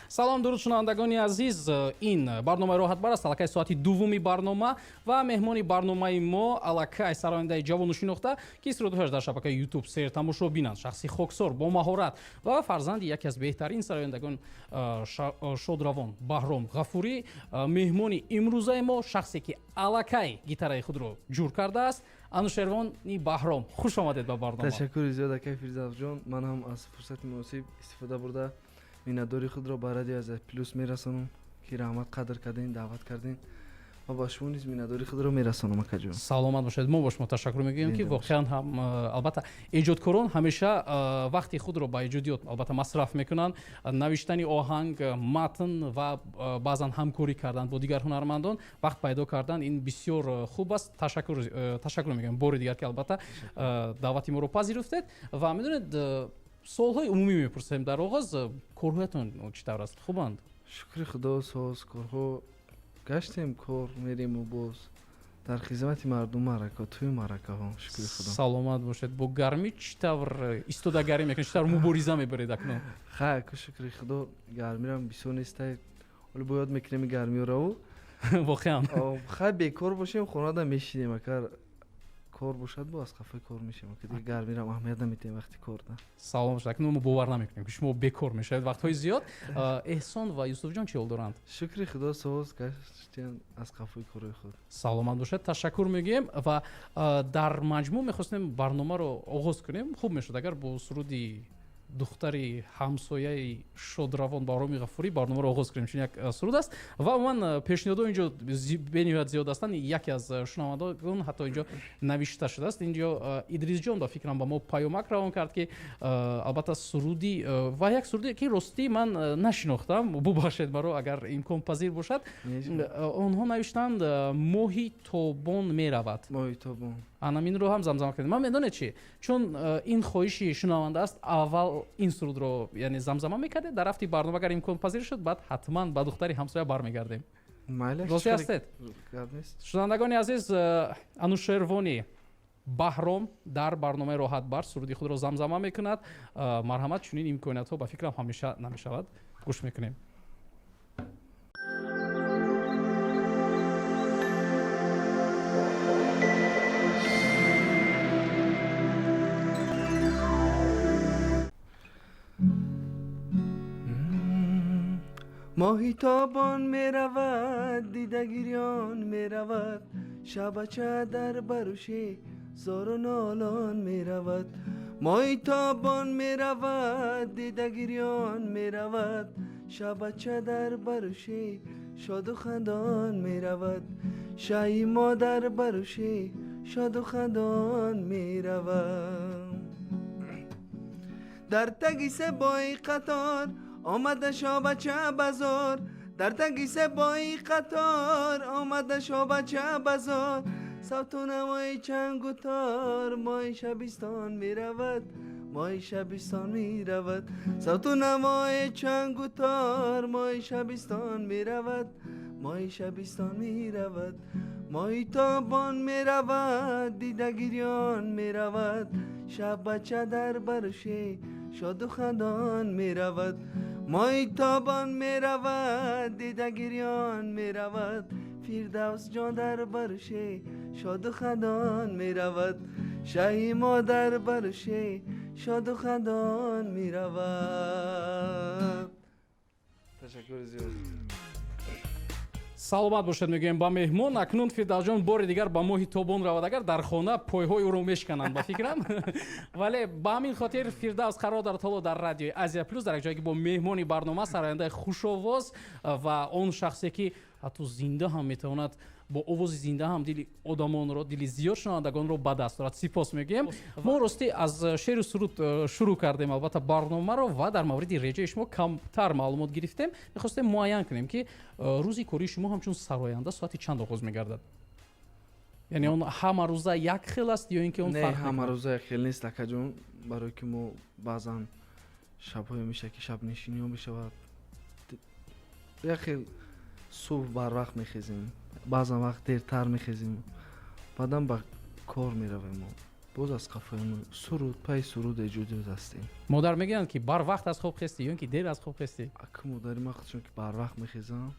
салом дуруд шунавандагони азиз, ин барномаи роҳатбар аст, аллакай соати дуввуми барнома ва меҳмони барномаи мо аллакай сарояндаи ҷавону шинохта ки истиродҳояш дар шабакаи YouTube сер тамошобинанд, шахси хоксор бо маҳорат ва фарзанди яке аз беҳтарин сарояндагон шодравон Баҳром Ғафурӣ меҳмони имрӯзаи мо, шахсе ки аллакай гитараи худро ҷур кардааст, Анушервони Баҳром, хуш омадед ба барнома. Ташаккури зиёд акай Фирзавсҷон. Ман ҳам аз фурсати муносиб истифода бурда миннатдори худро ба радиои Азия Плюс мерасонам ки раҳмат қадр кардин, даъват кардин ва ба шумо низ миннатдори худро мерасонам акаҷон. Саломат бошед. Мо ба шумо ташаккур мегӯем ки воқеан ҳам албатта эҷодкорон ҳамеша вақти худро ба эҷодиёт албатта масраф мекунанд, навиштани оҳанг, матн ва баъзан ҳамкорӣ кардан бо дигар ҳунармандон вақт пайдо кардан ин бисёр хуб аст. Ташаккур мегӯям бори дигар ки албатта даъвати моро пазируфтед ва медонед суолҳои умумӣ мепурсем дар оғоз. Корҳоятон чӣ тавр аст? Хубанд? Шукри Худо, соз корҳо гаштем, кор мерему боз дар хизмати мардум маърака, тӯи маъракаҳо. Шукри Худо. Саломат бошед. Бо гармӣ чӣ тавр истодагарӣ мекунед? Чӣ тавр мубориза мебаред акнун? Хайку шукри Худо, гармирам бисёр нестае. Оле бо ёд мекунем гармиёраву. Воқеан. Хай бекор бошем, хонада мешинем, акар кор бошад бо аз қафаи кор мешавам ки дигар гармирам аҳамият намедиҳем вақти корда. Салом бошед. Акнун мо бовар намекунем ки шумо бекор мешавед вақтҳои зиёд. Эҳсон ва Юсуфҷон чӣ ҳол доранд? Шукри Худо, соз гаштем аз қафаи кори худ. Саломат бошед. Ташаккур мегӯем ва дар маҷмӯъ мехостем барномаро оғоз кунем. Хуб мешуд агар бо суруди духтари ҳамсояи шодравон Баҳроми Ғафурӣ барномаро оғоз кунем. Чун як суруд аст ва умуман пешниҳодҳо инҷо бениҳоят зиёд ҳастанд. яке аз шунавандагон ҳатто инҷо навишта шудааст. инҷо Идрисҷон ба фикрам ба мо паёмак равон кард ки албатта суруди ва як суруде ки ростӣ ман нашинохтам, бубахшед маро агар имконпазир бошад. онҳо навиштанд моҳи тобон меравад. Моҳи тобон. Анаминро ҳам замзама кардем. Ман медонед чӣ? Чун ин хоҳиши шунаванда аст, аввал ин сурудро яъне замзама мекардед, дар рафти барнома агар имконпазир шуд, баъд ҳатман ба духтари ҳамсоя бармегардем. Рози ҳастед? Шунавандагони азиз, Анушервони Баҳром дар барномаи роҳатбар суруди худро замзама мекунад. Марҳамат, чунин имкониятҳо ба фикрам ҳамеша намешавад. гӯш мекунем. ماهی تابان می رود دیده گریان می رود شبچه در بروشی زار و نالان می رود ماهی تابان می رود دیده گریان می رود شبچه در بروشی شاد و خندان می رود شایی ما در بروشی شاد و خندان می رود در تگیس بای قطار آمده شا بچه بازار در تگیس بای قطار آمده شا بچه بازار صوت و نوای چنگ و تار مای شبستان می رود مای شبستان می رود صوت و نوای چنگ و تار مای شبستان می رود مای شبستان می رود مای تابان می رود دیده گریان می رود شب بچه در برشه شاد و خندان می رود مای تابان می رود دیده گریان می رود فیردوس جان در برشه شاد و خندان می رود شهی ما در برشه شاد و خندان می رود. تشکر زیاد. саломат бошед мегӯем ба меҳмон. Акнун Фирдавсҷон бори дигар ба моҳи тобон равад. Агар дар хона пойҳои ӯро мешкананд ба фикрам. вале ба ҳамин хотир Фирдавс қарор дорад ҳоло дар радиои Азия Плюс дар як ҷое ки бо меҳмони барнома сарояндаи хушовоз ва он шахсе ки ҳатто зинда ҳам метавонад бо овози зинда ҳам дили одамонро, дили зиёд шунавандагонро ба даст дорад. Сипос мегӯем. Мо ростӣ аз шеру суруд шурӯъ кардем албатта барномаро ва дар мавриди реҷаи шумо камтар маълумот гирифтем. мехостем муайян кунем ки рӯзи кории шумо ҳамчун сароянда соати чанд оғоз мегардад? яъне он ҳама рӯза як хел аст ё ин ки он не фарқ ҳама рӯза як хел нест акаҷон, барое ки мо баъзан шабҳое мешавад ки шабнишиниҳо мешавад, як хел субҳ барвақт мехезем, баъзан вақт дертар мехезем, баъдан ба кор меравем. мо боз аз қафои суруд пай суруд эҷоди ҳастем. модар мегӯянд ки барвақт аз хоб хестӣ ё ки дер аз хоб хестӣ? Ака модари ман чун ки барвақт мехезам,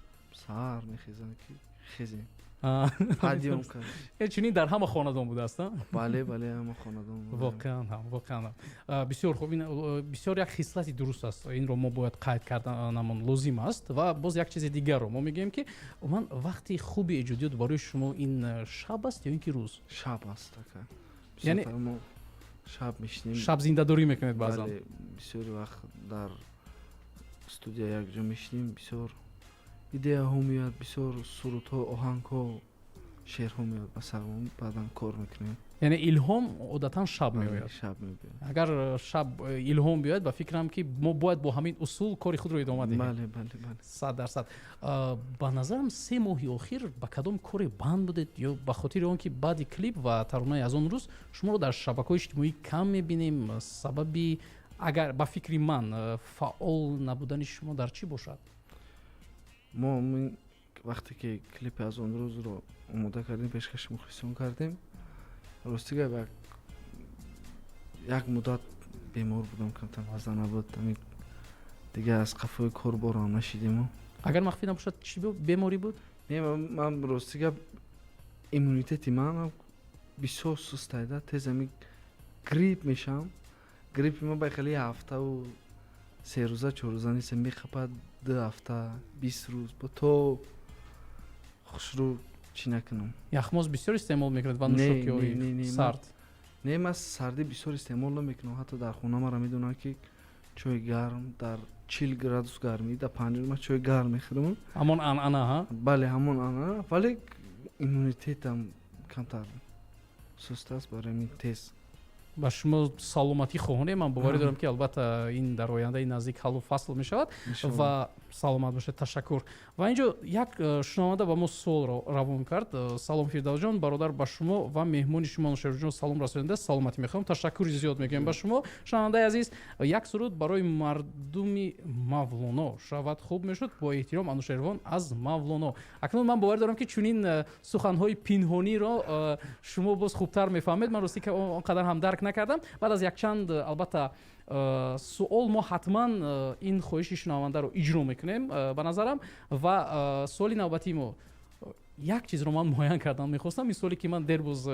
саҳар мехезам ки хезем. Падиём кардем. Чунин дар ҳама хонадон будааст? Бале, бале, ҳама хонадон будем. воқеан бисёр хуб. Ин бисёр як хислати дуруст аст. Инро мо бояд қайд карданамон лозим аст. Ва боз як чизи дигарро мо мегӯем ки умуман вақти хуби эҷодиёт барои шумо ин шаб аст ё ин ки рӯз? Шаб аст ака. Яъне мо шаб мешинем. Шаб зиндадорӣ мекунед баъзан? Бале, бисёри вақт дар студия якҷо мешинем, бисёр идеяҳо меояд, бисёр сурудҳо, оҳангҳо, шеърҳо меояд ба сармон, баъдан кор мекунем. Яъне илҳом одатан шаб Бале, меояд. шаб меояд. Агар шаб илҳом биёяд ба фикрам ки мо бояд бо ҳамин усул кори худро идома диҳем. Бале, бале, бале. 100%. Ба назарам 3 моҳи охир ба кадом коре банд будед ё ба хотири он ки баъди клип ва таронаи аз он рӯз шуморо дар шабакаҳои иҷтимоӣ кам мебинем? Сабаби агар ба фикри ман фаъол набудани шумо дар чӣ бошад? мо вақте ки клипи аз он рӯзро омода кардем, пешкаши мухлисон кардем, ростига як муддат бемор будам, камтар вазн набуд, дига аз қафои кор борам нашидему. Агар махфӣ набошад чӣ беморӣ буд? Ман ростига иммунитети ман бисёр сустайда, тезами грипп мешавам. Гриппи ман байхали ҳафтаву 3 рӯза 4 рӯза нест, мехапад 2 ҳафта 20 рӯз бо то хушрӯ чӣ накунам. Яхмоз бисёр истеъмол мекунед ва нӯшокиҳои сард? Не, ман сардӣ бисёр истеъмол намекунам. Ҳатто дар хона мара медонам ки чой гарм дар 40 градус гармӣ дар панҷур ман чой гарм мехӯрам. Ҳамон анъана ҳа? Бале, ҳамон анъана, вале иммунитетам камтар суст аст, барои ин тез. ба шумо саломатӣ хоҳонем. Ман боварӣ дорам ки албатта ин дар ояндаи наздик ҳаллу фасл мешавад ва саломат бошед. Ташаккур. Ва инҷо як шунаванда ба мо суолро равон кард. Салом Фирдавсҷон, бародар ба шумо ва меҳмони шумо Нушерҷон салом расонида. Саломатӣ мехоҳам. Ташаккури зиёд мегӯям ба шумо. Шунавандаи азиз, як суруд барои мардуми Мавлоно. Шавад хуб мешуд. Бо эҳтиром Анушервон аз Мавлоно. Акнун ман боварӣ дорам ки чунин суханҳои пинҳониро шумо боз хубтар мефаҳмед. Ман рости ки он қадар ҳам дарк накардам. Баъд аз якчанд албатта суол мо ҳатман ин хоҳиши шунавандаро иҷро мекунем ба назарам. Ва суоли навбатии мо, як чизро ман муайян кардан мехостам. Ин суоле ки ман дербоз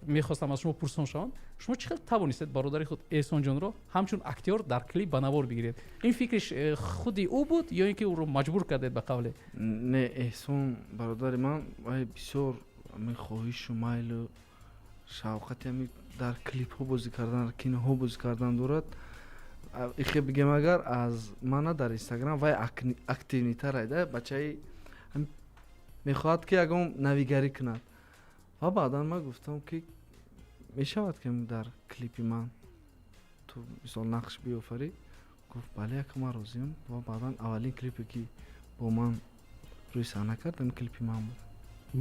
мехостам аз шумо пурсон шавам. Шумо чӣ хел тавонистед бародари худ Эҳсонҷонро ҳамчун актёр дар клип ба навор бигиред? Ин фикриш худи ӯ буд ё ин ки ӯро маҷбур кардед ба қавле? Не, Эҳсон бародари ман вай бисёр хоҳишу майлу шавқати дар клипҳо бозӣ кардан, дар киноҳо бозӣ кардан дорад. Ихе бигем агар аз мана дар Инстаграм вай активнитарайда, бачаи мехоҳад ки ягон навигарӣ кунад. Ва баъдан ман гуфтам ки мешавад ки дар клипи ман ту мисол нақш биёфарӣ? Гуфт бале ака, ман розиам. Ва баъдан аввалин клипе ки бо ман рӯи саҳна кард, ин клипи ман буд.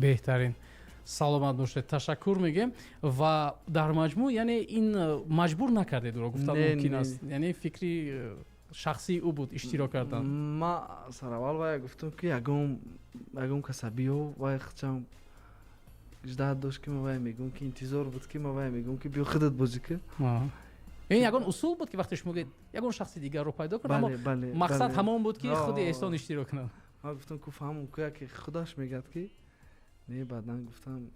Беҳтарин. Саломат бошед. Ташаккур мегӯем. Ва дар маҷмӯъ яъне ин маҷбур накардед ӯро? Гуфтам мумкин аст. Яъне фикри шахсии ӯ буд иштирок кардан? Ман сараввал вай гуфтам ки ягон каса биё, вай хачам иҷдаҳат дошт ки ман вай мегӯм ки интизор буд ки ман вай мегӯм ки биё худат бозӣ кун. Ин ягон усул буд ки вақте шумо гӯед ягон шахси дигарро пайдо кун, аммо мақсад ҳамон буд ки худи Эҳсон иштирок кунад. Ман гуфтам ки фаҳмам ки яке худаш мегӯяд ки не, баъдан гуфтам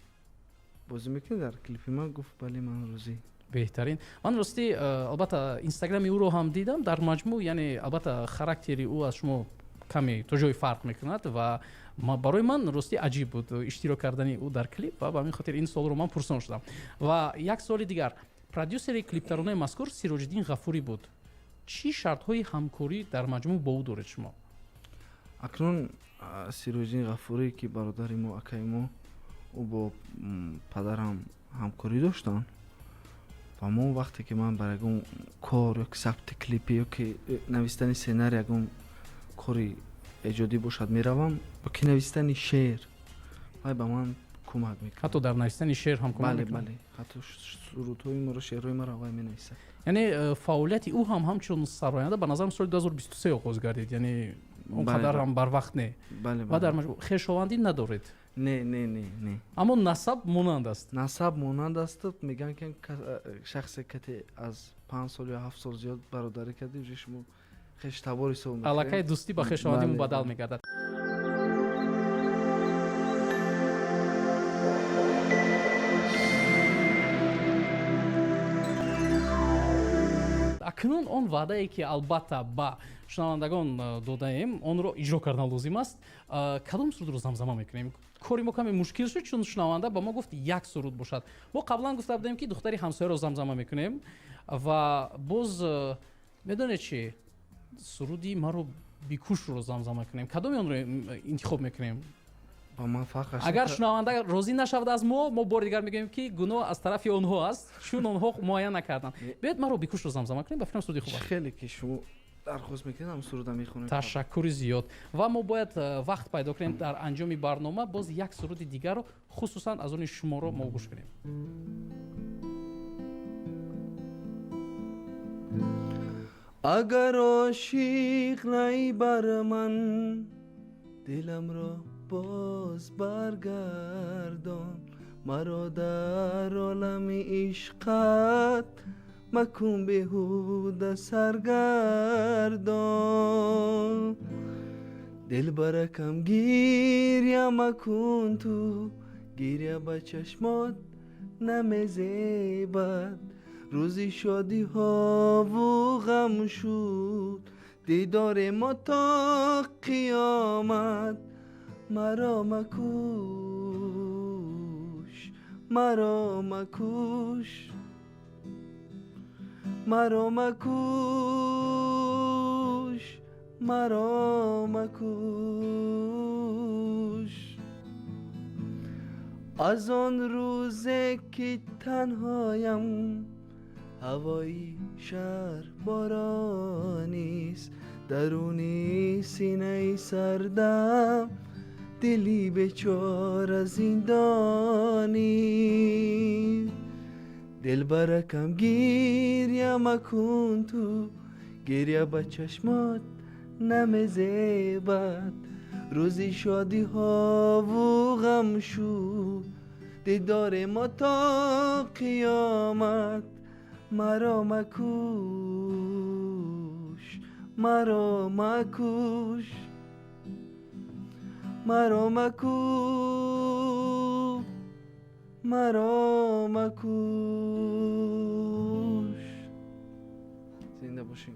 бозӣ мекунӣ дар клипи ман? Гуфт бале, ман розӣ. Беҳтарин. Ман ростӣ албатта инстаграми ӯро ҳам дидам. Дар маҷмӯъ яъне албатта характери ӯ аз шумо каме то ҷое фарқ мекунад ва барои ман ростӣ аҷиб буд иштирок кардани ӯ дар клип ва ба ҳамин хотир ин суолро ман пурсон шудам. Ва як суоли дигар, продюсери клиптаронаи мазкур Сироҷиддин Ғафурӣ буд. Чӣ шартҳои ҳамкорӣ дар маҷмӯъ бо ӯ доред шумо? Акнун Сироҷиддин Ғафурӣ ки бародари мо, акаи мо, ӯ бо падарам ҳамкорӣ доштанд ва мо вақте ки ман бар ягон кор ё ки сабти клипи ё ки навистани сценарий ягон кори эҷодӣ бошад меравам, ё ки навистани шеър, вай ба ман кӯмак мекунад. Ҳатто дар навистани шеър ҳам кӯмак мекунад? Бале, ҳатто сурудҳои моро, шеърҳои маро вай менависад. Яъне фаъолияти ӯ ҳам ҳамчун сароянда ба назарам соли 2023 оғоз гардид, яъне он қадар ҳам барвақт не. Бале. Ва дар хешовандӣ надоред? не. аммо насаб монанд аст. насаб монанд аст. меган ки шахсе кате аз 5 сол ё 7 сол зиёд бародарӣ карди уже шумо хештабор ҳисоб мекунед. аллакай дӯстӣ ба хешовандӣ мубаддал мегардад. акнун он ваъдае ки албатта ба шунавандагон додаем онро иҷро кардан лозим аст. кадом сурудро замзама мекунем? кори мо каме мушкил шуд, чун шунаванда ба мо гуфт як суруд бошад. мо қаблан гуфта будем ки духтари ҳамсояро замзама мекунем ва боз медонед чи суруди маро бикушро замзама мекунем. кадоми онро интихоб мекунем? ба ман фарқаш агар шунаванда розӣ нашавад аз мо бори дигар мегӯем ки гуноҳ аз тарафи онҳо аст, чун онҳо муайян накардан. биёед маро бикушро замзама кунем, ба фикрам суруди хуб аст. хеле ки шумо дархост мекунед ам суруда мехонем. ташаккури зиёд. ва мо бояд вақт пайдо кунем дар анҷоми барнома боз як суруди дигарро хусусан аз они шуморо мо гӯш кунем. агар ошиқ наи бар ман диламро боз баргардон маро дар олами ишқат макун беҳуда саргардон дилбаракам гирья макун ту гирья ба чашмот намезебад рӯзи шодиҳову ғам шуд дидори мо то қиёмат маро макуш маро макуш маро макуш маро макуш аз он рӯзе ки танҳоям ҳавои шаҳр боронист даруни синаи сардам дили бечора зиндонист дилбаракам гирья макун ту гирья ба чашмот намезебад рӯзи шодиҳову ғам шуд дидори мо то қиёмат маро макуш маро макуш маро макуш маро макуш. зинда бошем.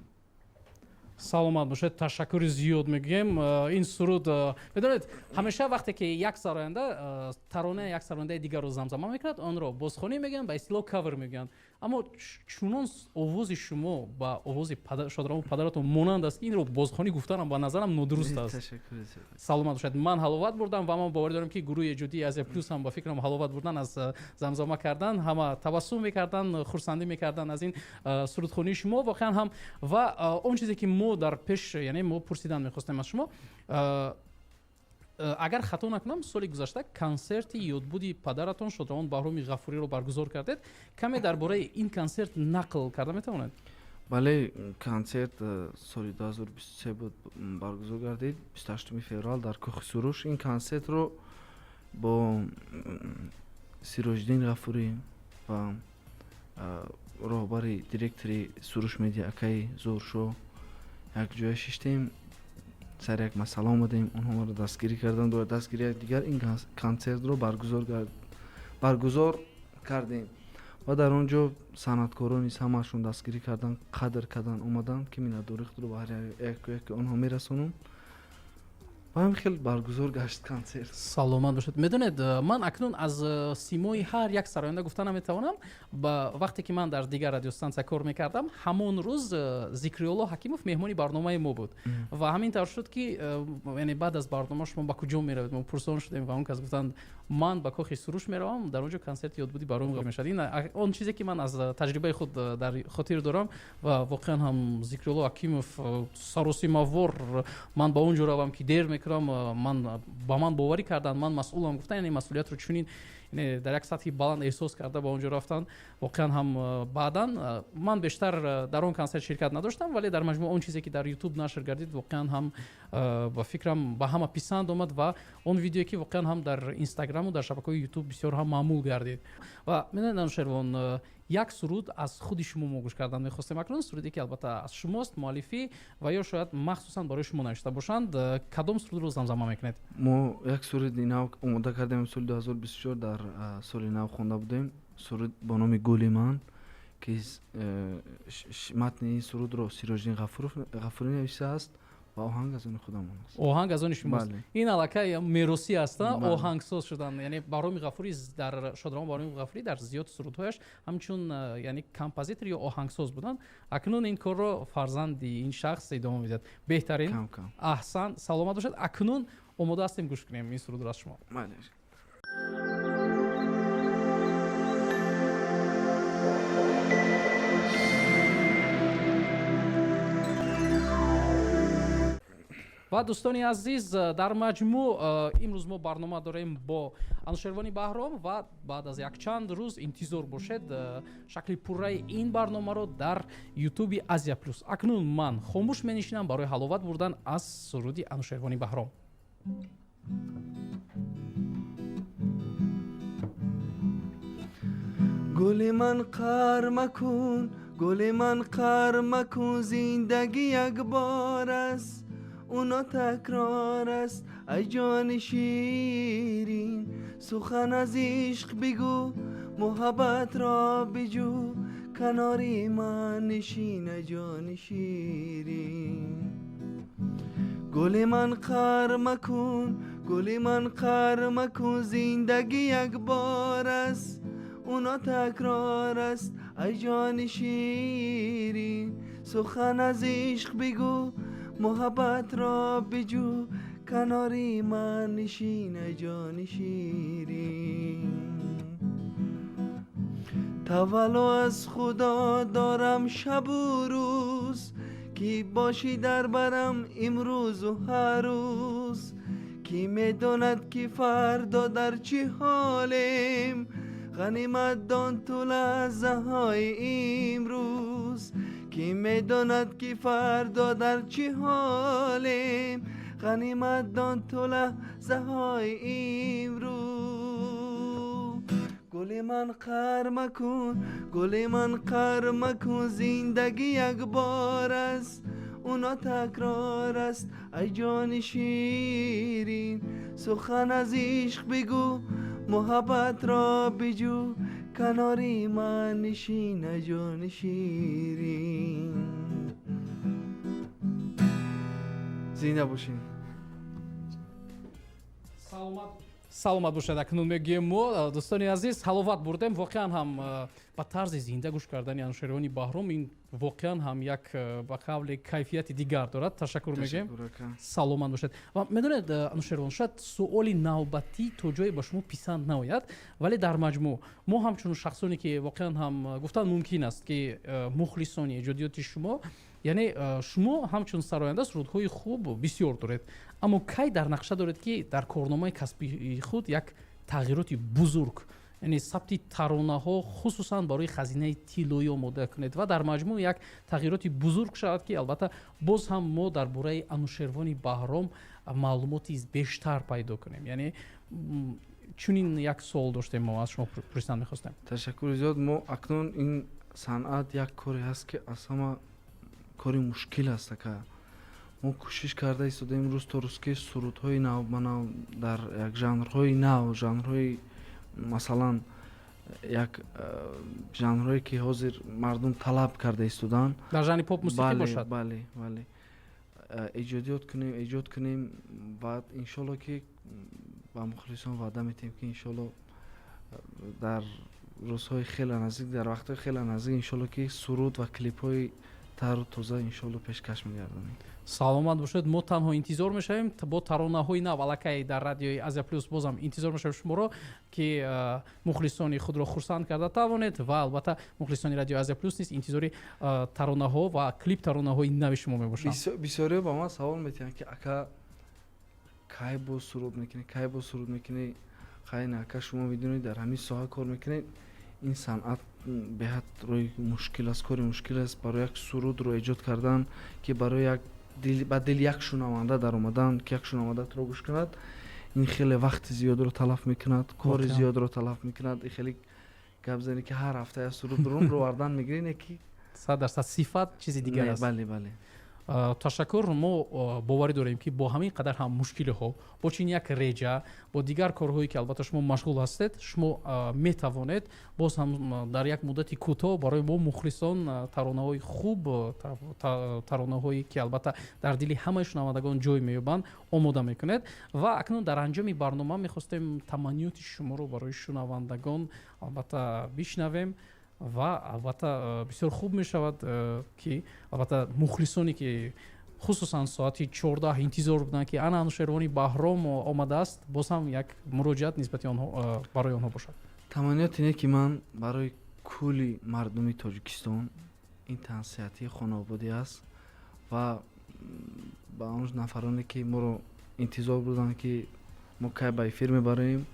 саломат бошед. ташаккури зиёд мегӯем. ин суруд медонед ҳамеша вақте ки як сароянда таронаи як сарояндаи дигарро замзама мекунад онро бозхонӣ мегӯянд, ба истилоҳ кавер мегӯянд. аммо чунон овози шумо ба овози шодраму падаратон монанд аст ки инро бозхонӣ гуфтанам ба назарам нодуруст аст. ташаккури зиёд. саломат бошед. ман ҳаловат бурдам ва ман боварӣ дорам ки гурӯҳи ҷуддии Азия Плюс ҳам ба фикрам ҳаловат бурдан аз замзама кардан, ҳама табассум мекардан, хурсандӣ мекардан аз ин сурудхонии шумо воқеан ҳам. ва он чизе ки мо дар пеш, яъне мо пурсидан мехостем аз шумо, агар хато накунам соли гузашта консерти ёдбуди падаратон Шодравон Баҳроми Ғафуриро баргузор кардед. каме дар бораи ин консерт нақл карда метавонед? бале консерт соли 2023 буд баргузор гардид 28 феврал дар кӯхи суруш. ин консертро бо Сироҷдин Ғафурӣ ва роҳбари директори суруш медиа акаи Зӯршо якҷоя шиштем, сар як масъала омадем, онҳо маро дастгирӣ кардан. бояд дастгирии дигар ин консертро баргузор кардем ва дар он ҷо санъаткорон низ ҳамаашон дастгирӣ кардан, қадр кардан омадан ки миннатдориро ба ҳар як онҳо мерасонам. ва ҳам хел баргузор гашт консерт. саломат бошед. медонед ман акнун аз симои ҳар як сароянда гуфта наметавонам. ба вақте ки ман дар дигар радиостанция кор мекардам ҳамон рӯз Зикриёлло Ҳакимов меҳмони барномаи мо буд ва ҳамин тавр шуд ки яъне баъд аз барнома шумо ба куҷо меравед? мо пурсон шудем ва он кас гуфтанд ман ба кӯхи суруш меравам, дар онҷо консерти ёдбуди Баҳроми мешавад. ин он чизе ки ман аз таҷрибаи худ дар хотир дорам ва воқеан ҳам Зикриёлло Ҳакимов саросимавор ман ба онҷо равам ки дер мекунам, ман ба ман боварӣ кардан, ман масъулам гуфтан, яъне масъулиятро чунин یعنی در یک سطحی баланд احساس کرده با اونجا رفتن واقعا هم بعداً من بیشتر در اون کنسرت شرکت نداشتم ولی در مجموع اون چیزی که در یوتیوب نشر گردید واقعا هم با فکرم به همه پسند اومد و اون ویدیویی که واقعا هم در اینستاگرام و در شبکه‌های یوتیوب بسیار هم معمول گردید و من انوشیروان یک سرود از خود شما ما گوش کردن می‌خواستیم اکنون سرودی که البته از شماست مؤلفی و یا شاید مخصوصا برای شما نوشته باشند کدام سرود رو زمزمه میکنید ما یک سروди нав омода кардем соли 2024 дар соли нав хонда будем суруд бо номи гули ман ки матни ин сурудро сироҷдин ғафурӣ нависааст ва оҳанг аз они худамон аст оҳанг аз они шумост ин аллакай меросӣ аст оҳангсоз шудан яъне бароми ғафурӣ дар шодрамон бароми ғафурӣ дар зиёд сурудҳояш ҳамчун яъне композитор ё оҳангсоз буданд акнун ин корро фарзанди ин шахс идома медиҳад беҳтарин аҳсан саломат бошад акнун омода ҳастем гӯш кунем ин сурудро аз шумо و دوستانی عزیز در مجموع امروز ما برنامه داریم با انوشیروانی بهرام و بعد از یک چند روز انتظار باشد شکل پررای این برنامه رو در یوتیوب آزیا پلوس اکنون من خاموش می‌نشینم برای حلاوت بردن از سرودی انوشیروانی بهرام گل من قهر مکن گل من قهر مکن زندگی یک بار است اونا تکرار است ای جان شیرین سخن از عشق بگو محبت را بجو کناری من نشین ای جان شیرین گل من قهر مکن گل من قهر مکن زندگی یک بار است اونا تکرار است ای جان شیرین سخن از عشق بگو محبت را بجو کناری من نشین ای جان شیرین تولو از خدا دارم شب و روز کی باشی در برم امروز و هر روز کی میداند که فردا در چه حالیم غنیمت دان تو لحظه های امروز کی میداند که فردا در چه حالیم غنیمت دان تو لحظه های امروز گل من قهر مکن گل من قهر مکن زندگی یک بار است اونا تکرار است ای جان شیرین سخن از عشق بگو محبت را بجو کناری من نشین ای جان شیرین زنده باشین саломат бошед акнун мегӯем мо дӯстони азиз ҳаловат бурдем воқеан ҳам ба тарзи зинда гӯш кардани анӯширони баҳром ин воқеан ҳам як ба қавле кайфияти дигар дорад ташаккур мегӯем саломат бошед ва медонед анӯширон шояд суоли навбатӣ то ҷое ба шумо писанд наояд вале дар маҷмӯъ мо ҳамчун шахсоне ки воқеан ҳам гуфтан мумкин аст ки мухлисони эҷодиёти шумо яъне шумо ҳамчун сароянда сурудҳои хуб бисёр доред аммо кай дар нақша доред ки дар корномаи касби худ як тағйироти бузург яъне сабти таронаҳо хусусан барои хазинаи тиллоӣ омода кунед ва дар маҷмӯъ як тағйироти бузург шавад ки албатта боз ҳам мо дар бораи анӯшервони баҳром маълумоти бештар пайдо кунем яъне чунин як суол доштем мо аз шумо пурсидан мехостем ташаккури зиёд мо акнун ин санъат як коре ҳаст ки аз ҳама кори мушкил аст ака мо кӯшиш карда истодаем рӯз то рӯз ки сурудҳои навбанав дар як жанрҳои нав жанрҳои масалан як жанрҳое ки ҳозир мардум талаб карда истоданд дар жанри поп мусиқӣ бошад бале эҷод кунем ва иншоалло ки ба мухлисон ваъда метиҳем ки иншоалло дар рӯзҳои хеле наздик дар вақтҳои хеле наздик иншоалло ки суруд ва клипҳои тару тоза иншоалло пешкаш мегардонем саломат бошед мо танҳо интизор мешавем бо таронаҳои нав аллакай дар радиои азия плюс бозам интизор мешавем шуморо ки мухлисони худро хурсанд карда тавонед ва албатта мухлисони радиои азия плюс низ интизори таронаҳо ва клип таронаҳои нави шумо мебошанд бисёриҳо ба ман савол метиҳанд ки ака кай боз суруд мекунӣ خیلی نکه شما میدونید در همین ساحه کار میکنید. این صنعت بهت روی مشکل است، کاری مشکل است. برای یک سرود رو ایجاد کردن که برای یک دل یک شنونده در اومدن که یک شنونده رو گوش کند، این خیلی وقت زیاد رو تلف میکند، کار زیاد رو تلف میکند. این خیلی گپ زنی که هر هفته از سرود رو آوردن میگیرین که 100% صفت چیزی دیگر است. بله بله. تشکر. ما باوری داریم که با همین قدر هم مشکل ها، با چین یک ریجه، با دیگر کارهایی که البته شما مشغول هستید، شما میتوانید باز هم در یک مدت کوتاه برای ما مخلصان ترانه های خوب، ترانه هایی که البته در دل همه شنوندگان جای مییابند آماده میکنید. و اکنون در انجام برنامه میخواستیم تمنیات شما رو برای شنوندگان البته بشنویم. و البته بسیار خوب می شود که البته مخلصانی که خصوصا ساعتی 14 انتظار بودن که انا انوشیروانی بهرام آمده است، باز هم یک مراجعت نسبت آنها برای آنها باشد. تمنیات اینه که من برای کلی مردمی تاجیکستان این تنصیحاتی خانوادگی است و با اون نفرانی که ما رو انتظار بودن که ما که به افیر میبریم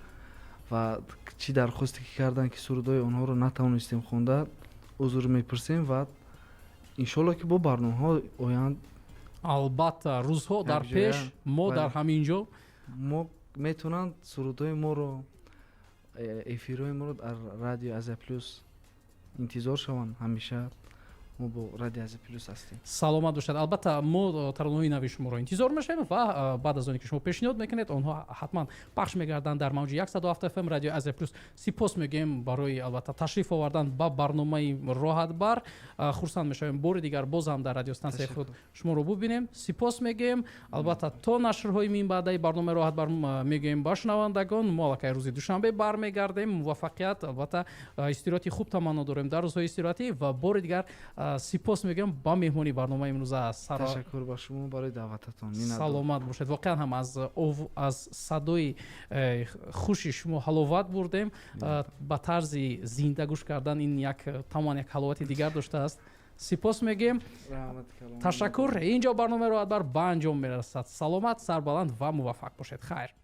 و چی درخواستی که کردن که سرودای اونها رو نتوانستیم خونده، عذر میپرسیم و انشالله که با برنامه ها آیند البته روزها در پیش ما در همینجا ما میتونند سرودای ما رو افیرای ما رو در رادیو از پلوس انتظار شوند. همیشه ما با رادیو از پلوس هستیم. سلامت باشید. البته ما ترانه‌های نوی شما رو انتظار میشیم و بعد از آنکه شما پیشنهاد میکنید آنها حتما پخش میگردن در موج 107 اف ام رادیو از پلوس. سپاس میگیم برای البته تشریف آوردن با برنامه راحت بر. خرسند میشیم بار دیگر باز هم در رادیو استانسیون خود شما رو ببینیم. سپاس میگیم. البته تا نشرهای این بعدی برنامه راحت بر میگیم با شنوندگان. ما لکه روز دوشنبه برمیگردیم. موفقیت البته استراحتی خوب تمنا داریم در روزهای استراحتی و بار دیگر سپاس میگم با مهمونی برنامه امروز است. تشکر با شما برای دعوتتان. سلامت باشید. واقعا هم از صدای خوش شما حلاوت بردیم. با طرز زنده گوش کردن این یک تمام یک حلاوت دیگر داشته است. سپاس میگیم. تشکر. اینجا برنامه رو بر انجام میرسد. سلامت، سربلند و موفق باشید. خیر.